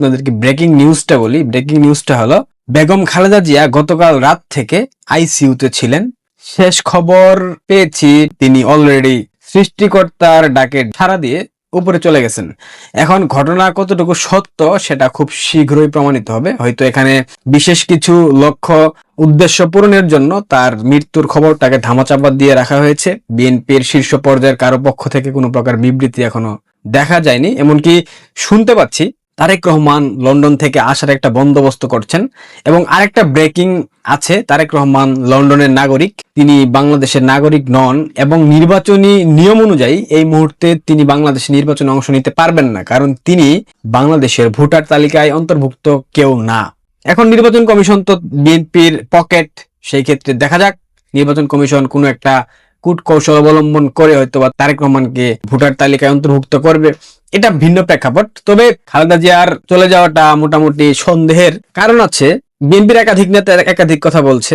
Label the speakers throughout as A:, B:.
A: আপনাদেরকে ব্রেকিং নিউজটা বলি। ব্রেকিং নিউজটা হলো বেগম খালেদা জিয়া গতকাল রাত থেকে আইসিইউতে ছিলেন। শেষ খবর পেয়েছি তিনি অলরেডি সৃষ্টিকর্তার ডাকে সাড়া দিয়ে উপরে চলে গেছেন। এখন ঘটনা কতটুকু সত্য সেটা খুব শীঘ্রই প্রমাণিত হবে। হয়তো এখানে বিশেষ কিছু লক্ষ্য উদ্দেশ্য পূরণের জন্য তার মৃত্যুর খবরটাকে ধামাচাপা দিয়ে রাখা হয়েছে। বিএনপির শীর্ষ পর্যায়ের কারো পক্ষ থেকে কোনো প্রকার বিবৃতি এখনো দেখা যায়নি। এমনকি শুনতে পাচ্ছি তারেক রহমান লন্ডন থেকে আসার একটা বন্দোবস্ত করছেন। এবং আরেকটা ব্রেকিং আছে, তারেক রহমান লন্ডনের নাগরিক, তিনি বাংলাদেশের নাগরিক নন এবং নির্বাচনী নিয়ম অনুযায়ী এই মুহূর্তে তিনি বাংলাদেশের নির্বাচনে অংশ নিতে পারবেন না, কারণ তিনি বাংলাদেশের ভোটার তালিকায় অন্তর্ভুক্ত কেউ না। এখন নির্বাচন কমিশন তো বিএনপির পকেট, সেই ক্ষেত্রে দেখা যাক নির্বাচন কমিশন কোনো একটা কূট কৌশল অবলম্বন করে হয়তো বা তারেক রহমানকে ভোটার তালিকায় অন্তর্ভুক্ত করবে, এটা ভিন্ন প্রেক্ষাপট। তবে খালেদা জিয়ার চলে যাওয়াটা মোটামুটি সন্দেহের কারণ আছে। বিএনপির একাধিক নেতা একাধিক কথা বলছে।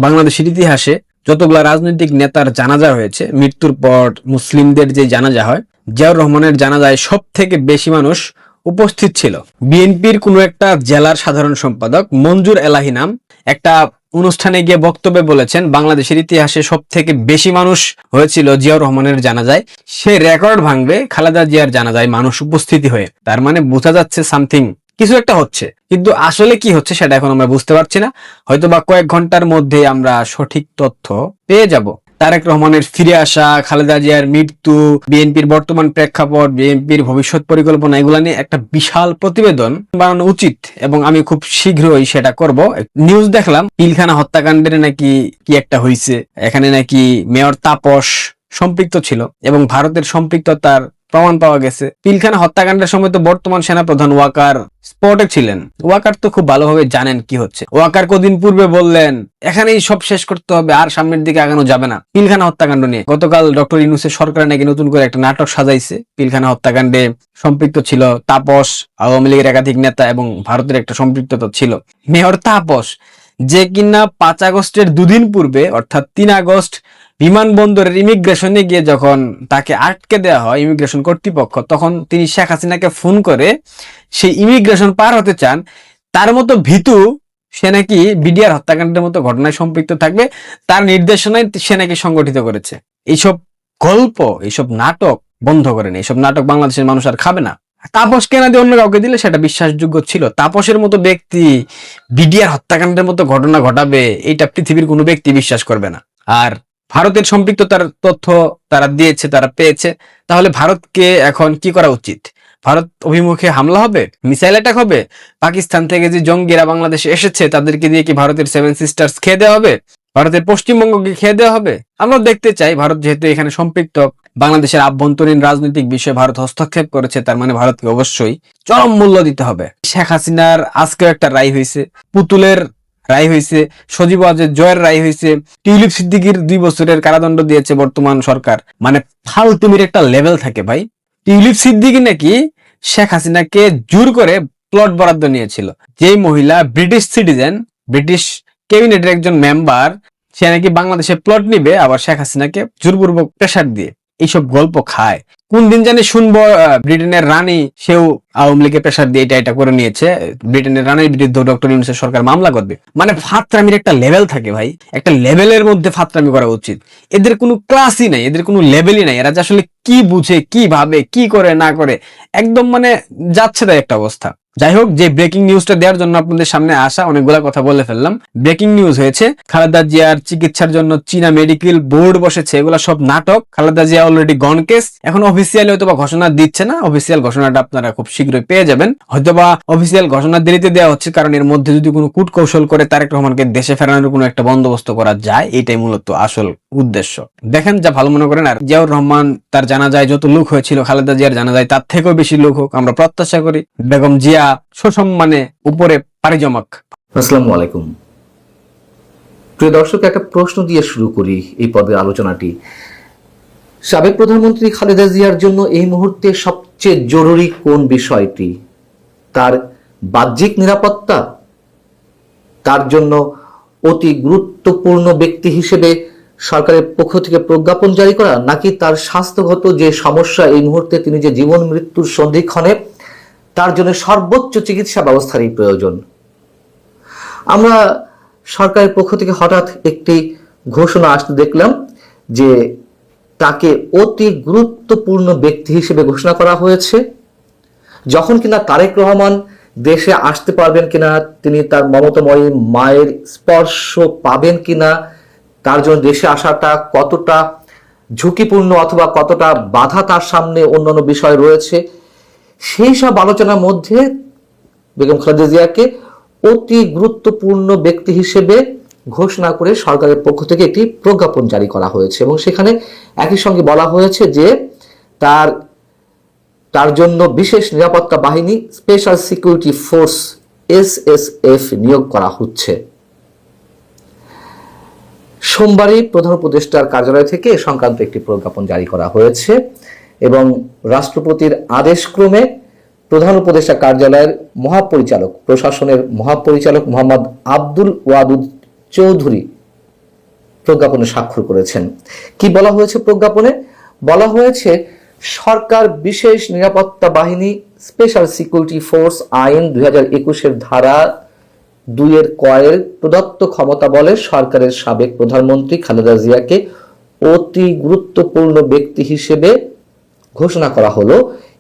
A: বাংলাদেশের ইতিহাসে যতগুলা রাজনৈতিক নেতার জানাজা হয়েছে, মৃত্যুর পর মুসলিমদের যে জানাজা হয়, জিয়াউর রহমানের জানাজায় সব থেকে বেশি মানুষ উপস্থিত ছিল। বিএনপির কোনো একটা জেলার সাধারণ সম্পাদক মঞ্জুর এলাহি নাম একটা অনুষ্ঠানে গিয়ে বক্তব্যে বলেছেন বাংলাদেশের ইতিহাসে সব থেকে বেশি মানুষ হয়েছিল জিয়াউর রহমানের জানাজায়। সে রেকর্ড ভাঙবে খালেদা জিয়ার জানাজায় মানুষ উপস্থিতি হয়ে। তার মানে বোঝা যাচ্ছে সামথিং, কিছু একটা হচ্ছে, কিন্তু আসলে কি হচ্ছে সেটা এখন আমরা বুঝতে পারছি না। হয়তো বা কয়েক ঘন্টার মধ্যে আমরা সঠিক তথ্য পেয়ে যাব। তারেক রহমানের ফিরে আসা, খালেদা জিয়ার মৃত্যু, বিএনপির বর্তমান প্রেক্ষাপট, বিএনপির ভবিষ্যৎ পরিকল্পনা, এগুলা নিয়ে একটা বিশাল প্রতিবেদন বানানো উচিত এবং আমি খুব শীঘ্রই সেটা করব। নিউজ দেখলাম পিলখানা হত্যাকাণ্ডের নাকি কি একটা হয়েছে, এখানে নাকি মেয়র তাপস সম্পৃক্ত ছিল এবং ভারতের সম্পৃক্ততার প্রমাণ পাওয়া গেছে। পিলখানা হত্যাকাণ্ডের সময় তো বর্তমান সেনাপ্রধান ওয়াকার স্পটে ছিলেন। ওয়াকার তো খুব ভালোভাবে জানেন কি হচ্ছে। ওয়াকার কদিন পূর্বে বললেন এখানেই সব শেষ করতে হবে, আর সামনের দিকে আগানো যাবে না পিলখানা হত্যাকাণ্ড নিয়ে। গতকাল ডক্টর ইউনূসের সরকার নাকি নতুন করে একটা নাটক সাজাইছে। পিলখানা হত্যাকাণ্ডে সম্পৃক্ত ছিল তাপস, আওয়ামী লীগের একাধিক নেতা এবং ভারতের একটা সম্পৃক্ততা ছিল। মেয়র তাপস, যে কিনা 5 আগস্টের দুদিন পূর্বে অর্থাৎ 3 আগস্ট বিমানবন্দরের ইমিগ্রেশনে গিয়ে যখন তাকে আটকে দেওয়া হয় ইমিগ্রেশন কর্তৃপক্ষ, তখন তিনি শেখ হাসিনাকে ফোন করে সেই ইমিগ্রেশন পার হতে চান। তার মতো ভীতু সে নাকি বিডিআর হত্যাকাণ্ডের মতো ঘটনায় সম্পৃক্ত থাকবে, তার নির্দেশনায় সে নাকি সংগঠিত করেছে। এইসব গল্প, এইসব নাটক বন্ধ করেন। এইসব নাটক বাংলাদেশের মানুষ আর খাবে না। তাপস কেনা দিয়ে অন্য কাউকে দিলে সেটা বিশ্বাসযোগ্য ছিল। তাপসের মতো ব্যক্তি বিডিআর হত্যাকাণ্ডের মতো ঘটনা ঘটাবে, এইটা পৃথিবীর কোনো ব্যক্তি বিশ্বাস করবে না। আর ভারতের সম্পৃক্ততার তথ্য তারা দিয়েছে, তারা পেয়েছে। তাহলে ভারতকে এখন কি করা উচিত? ভারত অভিমুখে হামলা হবে, মিসাইল অ্যাটাক হবে? পাকিস্তান থেকে যে জঙ্গিরা বাংলাদেশে এসেছে তাদেরকে দিয়ে কি ভারতের 7 সিস্টার্স খেয়ে দেওয়া হবে? ভারতের পশ্চিমবঙ্গকে খেয়ে দেওয়া হবে? আমরা দেখতে চাই ভারত যেহেতু এখানে সম্পৃক্ত, বাংলাদেশের আভ্যন্তরীণ রাজনৈতিক বিষয়ে ভারত হস্তক্ষেপ করেছে, তার মানে ভারতকে অবশ্যই চরম মূল্য দিতে হবে। শেখ হাসিনার আজকেও একটা রায় হয়েছে, পুতুলের রায় হয়েছে, সজীব ওয়াজেদ জয়ের রায় হয়েছে, টিউলিপ সিদ্দিকীর 2 বছরের কারাদণ্ড দিয়েছে বর্তমান সরকার। মানে ফালতুমির একটা লেভেল থাকে ভাই। টিউলিপ সিদ্দিকী নাকি শেখ হাসিনাকে জোর করে প্লট বরাদ্দ নিয়েছিল। যেই মহিলা ব্রিটিশ সিটিজেন, ব্রিটিশ ক্যাবিনেটের একজন মেম্বার, সে নাকি বাংলাদেশে প্লট নিবে, আবার শেখ হাসিনাকে জোরপূর্বক প্রেসার দিয়ে এইসব গল্প খায়। কোন দিন জানি শুনবো ব্রিটেনের রানী সেও আওয়ামী লীগের প্রেসার দিয়ে এটা করে নিয়েছে, ব্রিটেনের রানীর বিরুদ্ধে ডক্টর ইউনূসের সরকার মামলা করবে। মানে ফাত্রামির একটা লেভেল থাকে ভাই, একটা লেভেলের মধ্যে ফাত্রামি করা উচিত। এদের কোনো ক্লাসই নাই, এদের কোনো লেভেলই নাই। এরা যে আসলে কি বুঝে, কি ভাবে, কি করে না করে, একদম মানে যাচ্ছে তাই একটা অবস্থা। যাই হোক, যে ব্রেকিং নিউজটা দেওয়ার জন্য আপনাদের সামনে আসা, অনেকগুলা কথা বলে ফেললাম। ব্রেকিং নিউজ হয়েছে খালেদা জিয়ার চিকিৎসার জন্য চীনা মেডিকেল বোর্ড বসেছে, এগুলা সব নাটক। খালেদা জিয়া অলরেডি গন কেস। এখন অফিসিয়ালি হয়তোবা ঘোষণা দিচ্ছে না, অফিসিয়াল ঘোষণাটা আপনারা খুব শীঘ্রই পেয়ে যাবেন। হয়তোবা অফিসিয়াল ঘোষণা দেরিতে দেওয়া হচ্ছে, কারণ এর মধ্যে যদি কোনো কূট কৌশল করে তারেক রহমানকে দেশে ফেরানোর কোনো একটা বন্দোবস্ত করা যায়, এইটাই মূলত আসল উদ্দেশ্য। দেখেন যা ভালো মনে করেন। আর জিয়াউর রহমান তার জানাজায় যত লোক হয়েছিল, খালেদা জিয়ার জানাজায় তার থেকেও বেশি লোক হোক, আমরা প্রত্যাশা করি। বেগম জিয়া সসম্মানে উপরে পাড়ি জমাক।
B: আসসালামু আলাইকুম। প্রিয় দর্শক, একটা প্রশ্ন দিয়ে শুরু করি এই পর্বের আলোচনাটি। সাবেক প্রধানমন্ত্রী খালেদা জিয়ার জন্য এই মুহূর্তে সবচেয়ে জরুরি কোন বিষয়টি? তার বাহ্যিক নিরাপত্তা, তার জন্য অতি গুরুত্বপূর্ণ ব্যক্তি হিসেবে সরকারের পক্ষ থেকে প্রজ্ঞাপন জারি করা, নাকি তার স্বাস্থ্যগত যে সমস্যা, এই মুহূর্তে তিনি যে জীবন মৃত্যুর সন্ধিক্ষণে, তার জন্য সর্বোচ্চ চিকিৎসা ব্যবস্থারই প্রয়োজন। আমরা সরকারের পক্ষ থেকে হঠাৎ একটি ঘোষণা আসতে দেখলাম যে তাকে অতি গুরুত্বপূর্ণ ব্যক্তি হিসেবে ঘোষণা করা হয়েছে। যখন কিনা তারেক রহমান দেশে আসতে পারবেন কিনা, তিনি তার মমতাময়ী মায়ের স্পর্শ পাবেন কিনা, তার জন্য দেশে আসাটা কতটা ঝুঁকিপূর্ণ অথবা কতটা বাধা তার সামনে অন্যান্য বিষয় রয়েছে, সেই সব আলোচনার মধ্যে বেগম খালেদা জিয়াকে অতি গুরুত্বপূর্ণ ব্যক্তি হিসেবে ঘোষণা করে সরকারের পক্ষ থেকে একটি প্রজ্ঞাপন জারি করা হয়েছে এবং সেখানে একই সঙ্গে বলা হয়েছে যে তার জন্য বিশেষ নিরাপত্তা বাহিনী স্পেশাল সিকিউরিটি ফোর্স SSF নিয়োগ করা হচ্ছে। সোমবারই প্রধান উপদেষ্টার কার্যালয় থেকে এ সংক্রান্ত একটি প্রজ্ঞাপন জারি করা হয়েছে এবং রাষ্ট্রপতির আদেশক্রমে প্রধান উপদেষ্টা কার্যালয়ের মহাপরিচালক, প্রশাসনের মহাপরিচালক মোহাম্মদ আব্দুল ওয়াদুদ চৌধুরী প্রজ্ঞাপনে স্বাক্ষর করেছেন। কি বলা হয়েছে প্রজ্ঞাপনে? বলা হয়েছে সরকার বিশেষ নিরাপত্তা বাহিনী স্পেশাল সিকিউরিটি ফোর্স আইন 2021 ধারা 2 কয়ের প্রদত্ত ক্ষমতা বলে সরকারের সাবেক প্রধানমন্ত্রী খালেদা জিয়াকে অতি গুরুত্বপূর্ণ ব্যক্তি হিসেবে ঘোষণা করা হলো।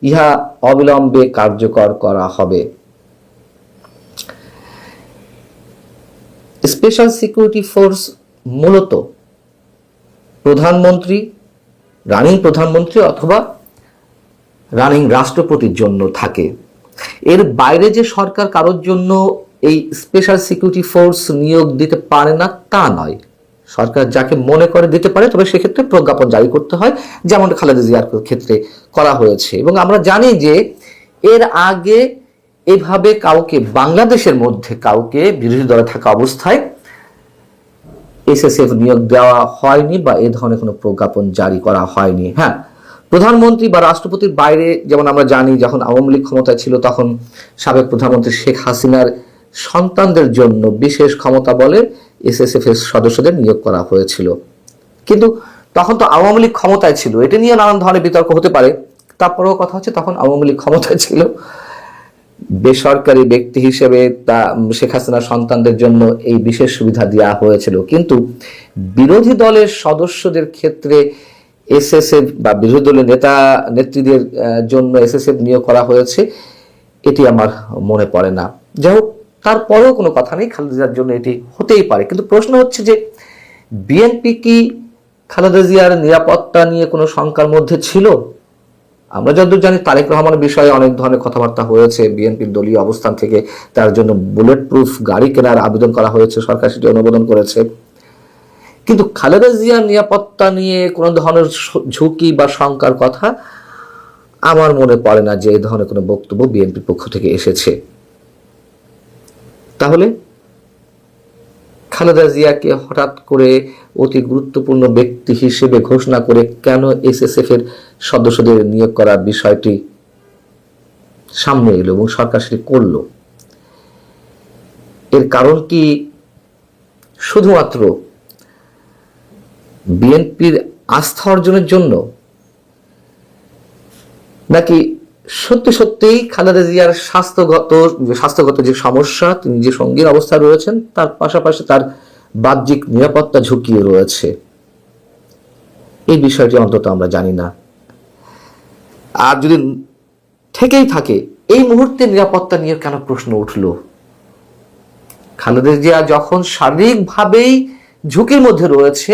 B: ইহা অবিলম্বে কার্যকর করা হবে। স্পেশাল সিকিউরিটি ফোর্স মূলত প্রধানমন্ত্রী, রানিং প্রধানমন্ত্রী অথবা রানিং রাষ্ট্রপতির জন্য থাকে। এর বাইরে যে সরকার কারোর জন্য এই স্পেশাল সিকিউরিটি ফোর্স নিয়োগ দিতে পারে না তা নয়। সরকার যাকে মনে করে দিতে পারে, তবে সেক্ষেত্রে প্রজ্ঞাপন জারি করতে হয়, যেমন খালেদা জিয়ার ক্ষেত্রে করা হয়েছে। এবং আমরা জানি যে এর আগে এভাবে কাউকে, বাংলাদেশের মধ্যে কাউকে বিরোধী দলে থাকা অবস্থায় SSF নিয়োগ দেওয়া হয়নি বা এ ধরনের কোনো প্রজ্ঞাপন জারি করা হয়নি। হ্যাঁ, প্রধানমন্ত্রী বা রাষ্ট্রপতির বাইরে, যেমন আমরা জানি যখন আওয়ামী লীগ ক্ষমতায় ছিল তখন সাবেক প্রধানমন্ত্রী শেখ হাসিনার সন্তানদের জন্য বিশেষ ক্ষমতা বলে SSF এর সদস্যদের নিয়োগ করা হয়েছিল। কিন্তু তখন তো আওয়ামী লীগ ক্ষমতায় ছিল, এটা নিয়ে নানান ধরনের বিতর্ক হতে পারে। তারপরেও কথা হচ্ছে তখন আওয়ামী লীগ ক্ষমতায় ছিল, বেসরকারি ব্যক্তি হিসেবে তা শেখ হাসিনার সন্তানদের জন্য এই বিশেষ সুবিধা দেওয়া হয়েছিল। কিন্তু বিরোধী দলের সদস্যদের ক্ষেত্রে SSF বা বিরোধী দলের নেতা নেত্রীদের জন্য SSF নিয়োগ করা হয়েছে, এটি আমার মনে পড়ে না। যাই হোক, তারপরেও কোনো কথা নেই, খালেদা জিয়ার জন্য এটি হতেই পারে। কিন্তু প্রশ্ন হচ্ছে যে বিএনপি কি খালেদা জিয়ার নিরাপত্তা নিয়ে কোনো শঙ্কার মধ্যে ছিল? আমরা যতদূর জানি তারেক রহমানের বিষয়ে অনেক ধরনের কথাবার্তা হয়েছে, বিএনপির দলীয় অবস্থান থেকে তার জন্য বুলেট প্রুফ গাড়ি কেনার আবেদন করা হয়েছে, সরকার সেটি অনুমোদন করেছে। কিন্তু খালেদা জিয়ার নিরাপত্তা নিয়ে কোনো ধরনের ঝুঁকি বা শঙ্কার কথা আমার মনে পড়ে না যে এই ধরনের কোনো বক্তব্য বিএনপির পক্ষ থেকে এসেছে। তাহলে খালেদা জিয়াকে হঠাৎ করে অতি গুরুত্বপূর্ণ ব্যক্তি হিসেবে ঘোষণা করে কেন SSF এর সদস্যদের নিয়োগ করার বিষয়টি সামনে এলো এবং সরকার সেটি করল? এর কারণ কি শুধুমাত্র বিএনপির আস্থা অর্জনের জন্য, নাকি সত্যি সত্যিই খালেদা জিয়ার স্বাস্থ্যগত যে সমস্যা, তিনি যে সঙ্গীর অবস্থায় রয়েছেন, তার পাশাপাশি তার বাহ্যিক নিরাপত্তা ঝুঁকিও রয়েছে? এই বিষয়টি অন্তত আমরা জানি না। আর যদি থেকেই থাকে, এই মুহূর্তে নিরাপত্তা নিয়ে কেন প্রশ্ন উঠল? খালেদা জিয়া যখন শারীরিকভাবেই ঝুঁকির মধ্যে রয়েছে,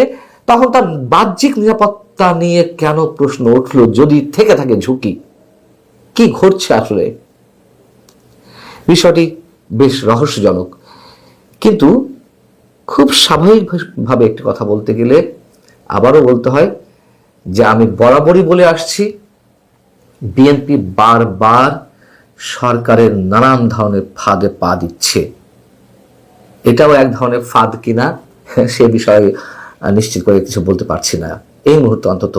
B: তখন তার বাহ্যিক নিরাপত্তা নিয়ে কেন প্রশ্ন উঠল? যদি থেকে থাকে ঝুঁকি, কি ঘটছে আসলে? বিষয়টি বেশ রহস্যজনক। কিন্তু খুব স্বাভাবিকভাবে একটি কথা বলতে গেলে আবারও বলতে হয় যে আমি বরাবরই বলে আসছি, বিএনপি বারবার সরকারের নানান ধরনের ফাঁদে পা দিচ্ছে। এটাও এক ধরনের ফাঁদ কিনা সে বিষয়ে নিশ্চিত করে কিছু বলতে পারছি না এই মুহূর্তে অন্তত।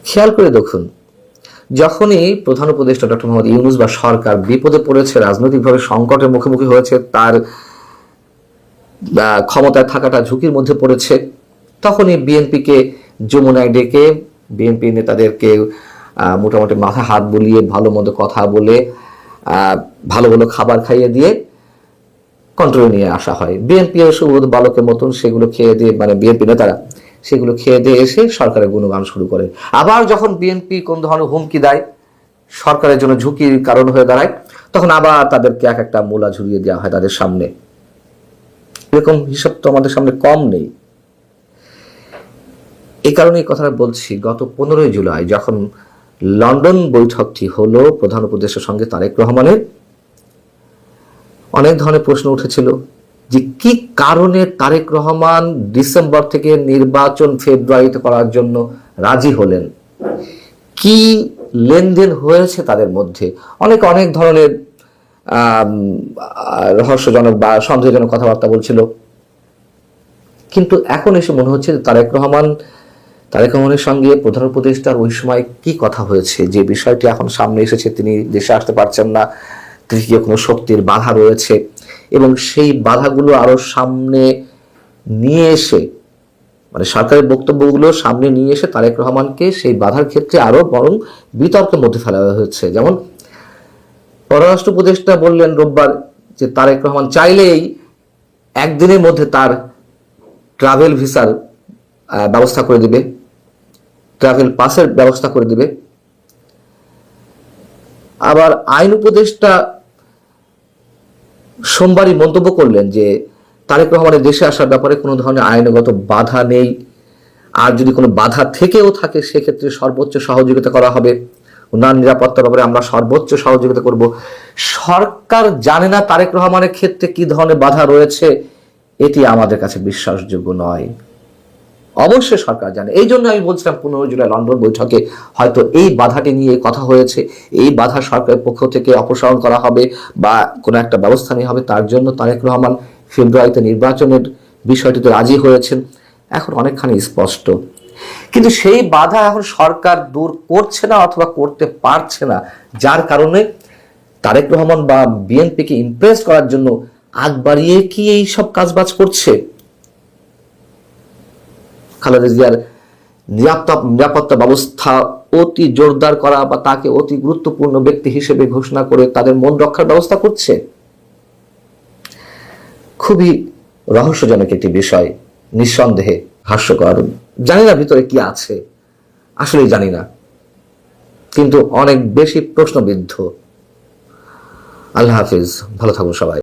B: খেয়াল করে দেখুন, যখনই প্রধান উপদেষ্টা ডক্টর মোহাম্মদ ইউনূস বা সরকার বিপদে পড়েছে, রাজনৈতিকভাবে সংকটের মুখোমুখি হয়েছে, তার ক্ষমতায় থাকাটা ঝুঁকির মধ্যে পড়েছে, তখনই বিএনপিকে যমুনায় ডেকে বিএনপি নেতাদেরকে মোটামুটি মাথা হাত বুলিয়ে ভালো মতো কথা বলে ভালো ভালো খাবার খাইয়ে দিয়ে কন্ট্রোলে নিয়ে আসা হয়। বিএনপি সুবোধ বালকের মতন সেগুলো খেয়ে দিয়ে, মানে বিএনপি নেতারা সেগুলো খেয়ে দিয়ে এসে সরকারের গুণগান শুরু করে। আবার যখন বিএনপি কোন ধরনের হুমকি দেয়, সরকারের জন্য ঝুঁকির কারণ হয়ে দাঁড়ায়, তখন আবার তাদেরকে এক একটা মূলা ঝুলিয়ে দেওয়া হয় তাদের সামনে। এরকম হিসাব তো আমাদের সামনে কম নেই। এই কারণে এই কথাটা বলছি, গত 15 জুলাই যখন লন্ডন বৈঠকটি হলো প্রধান উপদেষ্টার সঙ্গে তারেক রহমানের, অনেক ধরনের প্রশ্ন উঠেছিল যে কি কারণে তারেক রহমান ডিসেম্বর থেকে নির্বাচন ফেব্রুয়ারিতে করার জন্য রাজি হলেন, কি লেনদেন হয়েছে তাদের মধ্যে। অনেক ধরনের রহস্যজনক বা সন্দেহজনক কথাবার্তা বলছিল। কিন্তু এখন এসে মনে হচ্ছে তারেক রহমানের সঙ্গে প্রধান উপদেষ্টার ওই সময় কি কথা হয়েছে, যে বিষয়টি এখন সামনে এসেছে, তিনি দেশে আসতে পারছেন না, তৃতীয় কোনো শক্তির বাধা রয়েছে, এবং সেই বাধাগুলো আরো সামনে নিয়ে এসে, মানে সরকারের বক্তব্যগুলো সামনে নিয়ে এসে তারেক রহমানকে সেই বাধার ক্ষেত্রে আরো বরং বিতর্কের মধ্যে ফেলা হয়েছে। যেমন পররাষ্ট্র উপদেষ্টা বললেন রোববার যে তারেক রহমান চাইলেই একদিনের মধ্যে তার ট্রাভেল ভিসার ব্যবস্থা করে দিবে, ট্রাভেল পাসের ব্যবস্থা করে দিবে। আবার আইন উপদেষ্টা সোমবারই মন্তব্য করলেন যে তারেক রহমানের দেশে আসার ব্যাপারে কোনো ধরনের আইনগত বাধা নেই, আর যদি কোনো বাধা থেকেও থাকে সেক্ষেত্রে সর্বোচ্চ সহযোগিতা করা হবে, উন্নয়ন নিরাপত্তার ব্যাপারে আমরা সর্বোচ্চ সহযোগিতা করব। সরকার জানে না তারেক রহমানের ক্ষেত্রে কি ধরনের বাধা রয়েছে, এটি আমাদের কাছে বিশ্বাসযোগ্য নয়। অবশ্যই সরকার জানে। এই জন্য আমি বলছিলাম 15 জুলাই লন্ডন বৈঠকে হয়তো এই বাধাটি নিয়ে কথা হয়েছে, এই বাধা সরকারের পক্ষ থেকে অপসারণ করা হবে বা কোনো একটা ব্যবস্থা নেওয়া হবে। তার জন্য তারেক রহমান ফেব্রুয়ারিতে নির্বাচনের বিষয়টিতে রাজি হয়েছেন, এখন অনেকখানি স্পষ্ট। কিন্তু সেই বাধা এখন সরকার দূর করছে না অথবা করতে পারছে না, যার কারণে তারেক রহমান বা বিএনপিকে ইমপ্রেস করার জন্য আগ বাড়িয়ে কি এই সব কাজবাজ করছে। খালেদা জিয়ার নিরাপত্তা ব্যবস্থা অতি জোরদার করা বা তাকে অতি গুরুত্বপূর্ণ ব্যক্তি হিসেবে ঘোষণা করে তাদের মন রক্ষার ব্যবস্থা করছে। খুবই রহস্যজনক একটি বিষয়, নিঃসন্দেহে হাস্যকর। জানি না ভিতরে কি আছে, আসলেই জানি না, কিন্তু অনেক বেশি প্রশ্নবিদ্ধ। আল্লাহ হাফিজ, ভালো থাকুন সবাই।